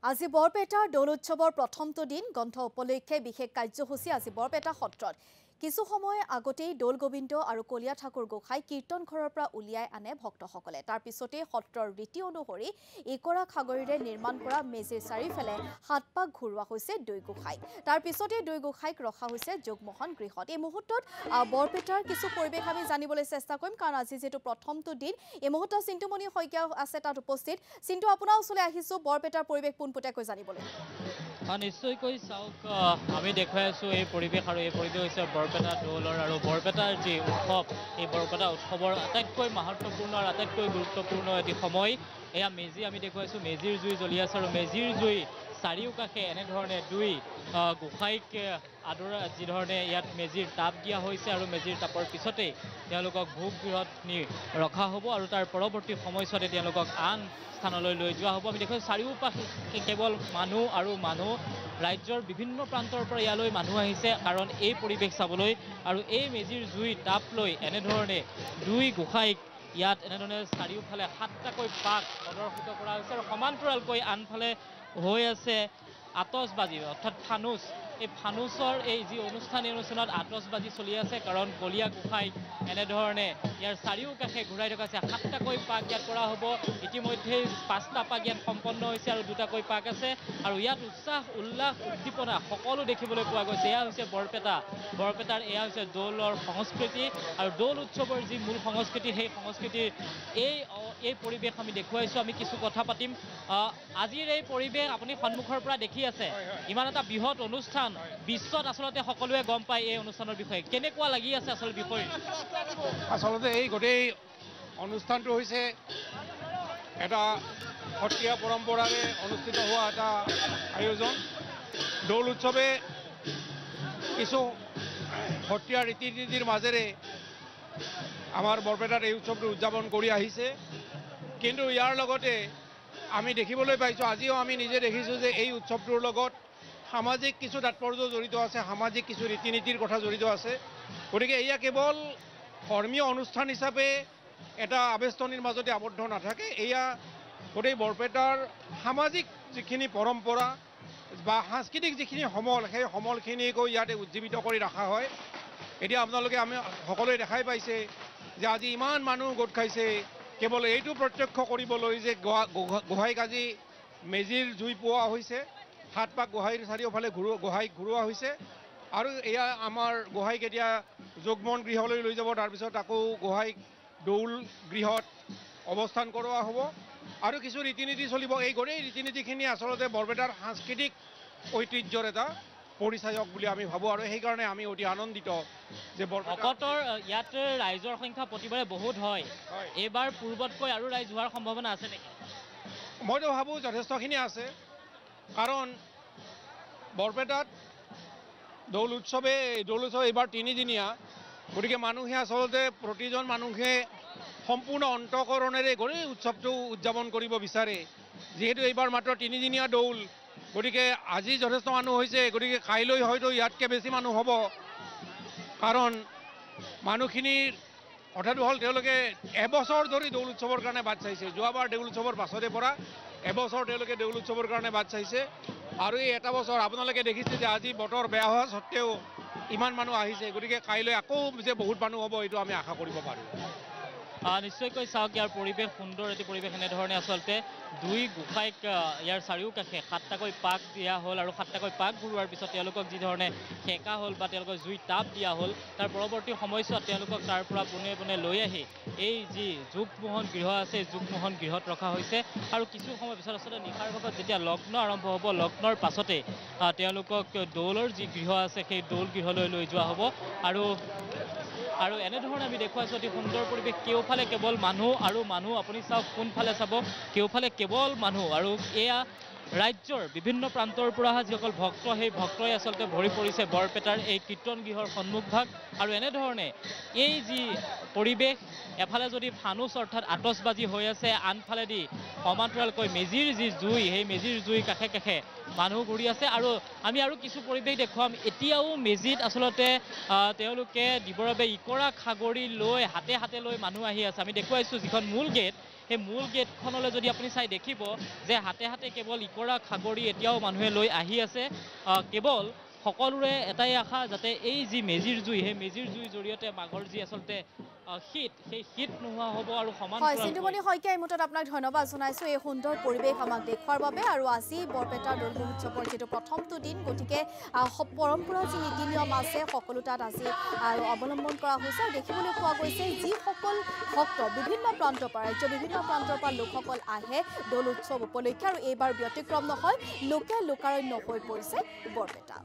আজি বৰপেটাৰ দৌল উৎসৱৰ প্ৰথমটো দিন গ্ৰন্থ উপলক্ষে বিশেষ কাৰ্যসূচী আজি বৰপেটা সত্ৰত কিছু সময় আগতেই দৌল গোবিন্দ আৰু কলিয়া ঠাকুৰ গোসাই কীৰ্তন ঘৰৰ পৰা উলিয়াই আনে ভক্তসকলে তাৰ পিছতেই সত্ৰৰ ৰীতি অনুসৰি ইকৰা খাগৰিৰে নিৰ্মাণ কৰা মেজিৰ চাৰিফালে সাত পাক ঘূৰোৱা হৈছে দুই গোসাইক তাৰ পিছতেই দুই গোসাইক ৰখা হৈছে যোগমোহন গৃহত এই মুহূৰ্তত বৰপেটাৰ কিছু পৰিৱেশ আমি জানিবলৈ চেষ্টা কৰিম কাৰণ আজি যেটো প্ৰথমটো দিন এই মুহূৰ্তত চিন্তুমণি শইকীয়া আছে তাত উপস্থিত চিন্তু আপোনাৰ ওচৰলৈ আহিছো বৰপেটাৰ পৰিৱেশ পোনপটীয়াকৈ জানিবলৈ নিশ্চয়কৈ চাওক আমি দেখুৱাই আছো এই পৰিৱেশ আৰু এই পৰিৱেশ হৈছে বৰপেটা দৌলৰ আৰু বৰপেটাৰ যি উৎসৱ এই বৰপেটা উৎসৱৰ আটাইতকৈ মহত্বপূৰ্ণ আৰু আটাইতকৈ গুৰুত্বপূৰ্ণ এটি সময় এয়া মেজি আমি দেখুৱাইছো মেজিৰ জুই জ্বলি আছে আৰু মেজিৰ জুই চাৰিওকাষে এনেধৰণে দুই গোসাইক আদৰা যিধৰণে ইয়াত মেজিৰ তাপ দিয়া হৈছে আৰু মেজিৰ তাপৰ পিছতেই তেওঁলোকক ভোগ গৃহত নি ৰখা হ'ব আৰু তাৰ পৰৱৰ্তী সময়ছোৱাতে তেওঁলোকক আন স্থানলৈ লৈ যোৱা হ'ব আমি দেখুৱাইছোঁ চাৰিওপাশে কেৱল মানুহ আৰু মানুহ ৰাজ্যৰ বিভিন্ন প্ৰান্তৰ পৰা ইয়ালৈ মানুহ আহিছে কাৰণ এই পৰিৱেশ চাবলৈ আৰু এই মেজিৰ জুই তাপ লৈ এনেধৰণে দুই গোসাইক ইয়াত এনেধৰণে চাৰিওফালে সাতটাকৈ পাক প্ৰদৰ্শিত কৰা হৈছে আৰু সমান্তৰালকৈ আনফালে হৈ আছে আতচবাজি অৰ্থাৎ ফানুচ এই ফানুচৰ এই যি অনুষ্ঠান এই অনুষ্ঠানত আতচবাজি চলি আছে কাৰণ কলিয়া গোসাইক এনেধৰণে ইয়াৰ চাৰিওকাষে ঘূৰাই থকা আছে সাতটাকৈ পাক ইয়াত কৰা হ'ব ইতিমধ্যেই পাঁচটা পাক ইয়াত সম্পন্ন হৈছে আৰু দুটাকৈ পাক আছে আৰু ইয়াত উৎসাহ উল্লাস উদ্দীপনা সকলো দেখিবলৈ পোৱা গৈছে এয়া হৈছে বৰপেটাৰ এয়া হৈছে দৌলৰ সংস্কৃতি আৰু দৌল উৎসৱৰ যি মূল সংস্কৃতি সেই সংস্কৃতিৰ এই পৰিৱেশ আমি দেখুৱাইছোঁ আমি কিছু কথা পাতিম আজিৰ এই পৰিৱেশ আপুনি সন্মুখৰ পৰা দেখি আছে ইমান এটা বৃহৎ অনুষ্ঠান বিশ্বত আচলতে সকলোৱে গম পায় এই অনুষ্ঠানৰ বিষয়ে কেনেকুৱা লাগি আছে আচল বিষয় আচলতে এই গোটেই অনুষ্ঠানটো হৈছে এটা সত্ৰীয়া পৰম্পৰাৰে অনুষ্ঠিত হোৱা এটা আয়োজন দৌল উৎসৱে কিছু সত্ৰীয়া ৰীতি নীতিৰ মাজেৰে আমাৰ বৰপেটাত এই উৎসৱটো উদযাপন কৰি আহিছে কিন্তু ইয়াৰ লগতে আমি দেখিবলৈ পাইছোঁ আজিও আমি নিজে দেখিছোঁ যে এই উৎসৱটোৰ লগত সামাজিক কিছু তাৎপৰ্য জড়িত আছে সামাজিক কিছু ৰীতি নীতিৰ কথা জড়িত আছে গতিকে এয়া কেৱল ধৰ্মীয় অনুষ্ঠান হিচাপে এটা আবেষ্টনীৰ মাজতে আবদ্ধ নাথাকে এয়া গোটেই বৰপেটাৰ সামাজিক যিখিনি পৰম্পৰা বা সাংস্কৃতিক যিখিনি সমল সেই সমলখিনিকৈ ইয়াতে উজ্জীৱিত কৰি ৰখা হয় এতিয়া আপোনালোকে আমি সকলোৱে দেখাই পাইছে যে আজি ইমান মানুহ গোট খাইছে কেৱল এইটো প্ৰত্যক্ষ কৰিবলৈ যে গোহাইক আজি মেজিৰ জুই পোৱা হৈছে সাত পাক গোহাইৰ চাৰিওফালে গোহাইক ঘূৰোৱা হৈছে আৰু এয়া আমাৰ গোহাইক এতিয়া যোগমোহন গৃহলৈ লৈ যাব তাৰপিছত আকৌ গোহাইক দৌল গৃহত অৱস্থান কৰোৱা হ'ব আৰু কিছু ৰীতি নীতি চলিব এই গোটেই ৰীতি নীতিখিনি আচলতে বৰপেটাৰ সাংস্কৃতিক ঐতিহ্যৰ এটা পৰিচায়ক বুলি আমি ভাবোঁ আৰু সেইকাৰণে আমি অতি আনন্দিত যে ভকতৰ ইয়াত ৰাইজৰ সংখ্যা প্ৰতিবাৰে বহুত হয় এইবাৰ পূৰ্বতকৈ আৰু ৰাইজ হোৱাৰ সম্ভাৱনা আছে নেকি মইতো ভাবোঁ যথেষ্টখিনি আছে কাৰণ বৰপেটাত দৌল উৎসৱ এইবাৰ তিনিদিনীয়া গতিকে মানুহে আচলতে প্ৰতিজন মানুহে সম্পূৰ্ণ অন্তঃকৰণেৰে গোটেই উৎসৱটো উদযাপন কৰিব বিচাৰে যিহেতু এইবাৰ মাত্ৰ তিনিদিনীয়া দৌল গতিকে আজি যথেষ্ট মানুহ হৈছে গতিকে কাইলৈ হয়তো ইয়াতকৈ বেছি মানুহ হ'ব কাৰণ মানুহখিনিৰ কথাটো হ'ল তেওঁলোকে এবছৰ ধৰি দৌল উৎসৱৰ কাৰণে বাট চাইছে যোৱাবাৰ দৌল উৎসৱৰ পাছতে পৰা এবছৰ তেওঁলোকে দৌল উৎসৱৰ কাৰণে বাট চাইছে আৰু এই এটা বছৰ আপোনালোকে দেখিছে যে আজি বতৰ বেয়া হোৱা স্বত্তেও ইমান মানুহ আহিছে গতিকে কাইলৈ আকৌ যে বহুত মানুহ হ'ব এইটো আমি আশা কৰিব পাৰোঁ নিশ্চয়কৈ চাওক ইয়াৰ পৰিৱেশ সুন্দৰ এটি পৰিৱেশ এনেধৰণে আচলতে দুই গোসাইক ইয়াৰ চাৰিওকাষে সাতটাকৈ পাক দিয়া হ'ল আৰু সাতটাকৈ পাক ঘূৰোৱাৰ পিছত তেওঁলোকক যিধৰণে সেকা হ'ল বা তেওঁলোকক জুই তাপ দিয়া হ'ল তাৰ পৰৱৰ্তী সময়ছোৱাত তেওঁলোকক তাৰ পৰা পোনে পোনে লৈ আহি এই যি যোগমোহন গৃহ আছে যোগমোহন গৃহত ৰখা হৈছে আৰু কিছু সময় পিছত আচলতে নিশাৰ ভাগত যেতিয়া লগ্ন আৰম্ভ হ'ব লগ্নৰ পাছতে তেওঁলোকক দৌলৰ যি গৃহ আছে সেই দৌল গৃহলৈ লৈ যোৱা হ'ব আৰু এনেধৰণে আমি দেখুৱাইছোঁ অতি সুন্দৰ পৰিৱেশ কেওফালে কেৱল মানুহ আৰু মানুহ আপুনি চাওক কোনফালে চাব কেওফালে কেৱল মানুহ আৰু এয়া ৰাজ্যৰ বিভিন্ন প্ৰান্তৰ পৰা অহা যিসকল ভক্ত সেই ভক্তই আচলতে ভৰি পৰিছে বৰপেটাৰ এই কীৰ্তন গৃহৰ সন্মুখভাগ আৰু এনেধৰণে এই যি পৰিৱেশ এফালে যদি ফানুচ অৰ্থাৎ আতচবাজি হৈ আছে আনফালেদি সমান্তৰালকৈ মেজিৰ যি জুই সেই মেজিৰ জুই কাষে কাষে মানুহ ঘূৰি আছে আৰু আমি আৰু কিছু পৰিৱেশ দেখুৱাম এতিয়াও মেজিত আচলতে তেওঁলোকে দিবৰ বাবে ইকৰা খাগৰি লৈ হাতে হাতে লৈ মানুহ আহি আছে আমি দেখুৱাইছোঁ যিখন মূল গেট সেই মূল গেটখনলৈ যদি আপুনি চাই দেখিব যে হাতে হাতে কেৱল ইকৰা খাগৰি এতিয়াও মানুহে লৈ আহি আছে কেৱল সকলোৰে এটাই আশা যাতে এই যি মেজিৰ জুই সেই মেজিৰ জুইৰ জৰিয়তে মাঘৰ যি আচলতে শীত সেই শীত নোহোৱা হ'ব আৰু সমান হয় সিন্ধুমণি শইকীয়া এই মুহূৰ্তত আপোনাক ধন্যবাদ জনাইছোঁ এই সুন্দৰ পৰিৱেশ আমাক দেখুৱাৰ বাবে আৰু আজি বৰপেটা দৌল মহোৎসৱৰ যিটো প্ৰথমটো দিন গতিকে পৰম্পৰা যি নীতি নিয়ম আছে সকলো তাত আজি অৱলম্বন কৰা হৈছে আৰু দেখিবলৈ পোৱা গৈছে যিসকল ভক্ত বিভিন্ন প্ৰান্তৰ পৰা ৰাজ্যৰ বিভিন্ন প্ৰান্তৰ পৰা লোকসকল আহে দৌল উৎসৱ উপলক্ষে আৰু এইবাৰ ব্যতিক্ৰম নহয় লোকে লোকাৰণ্য হৈ পৰিছে বৰপেটা।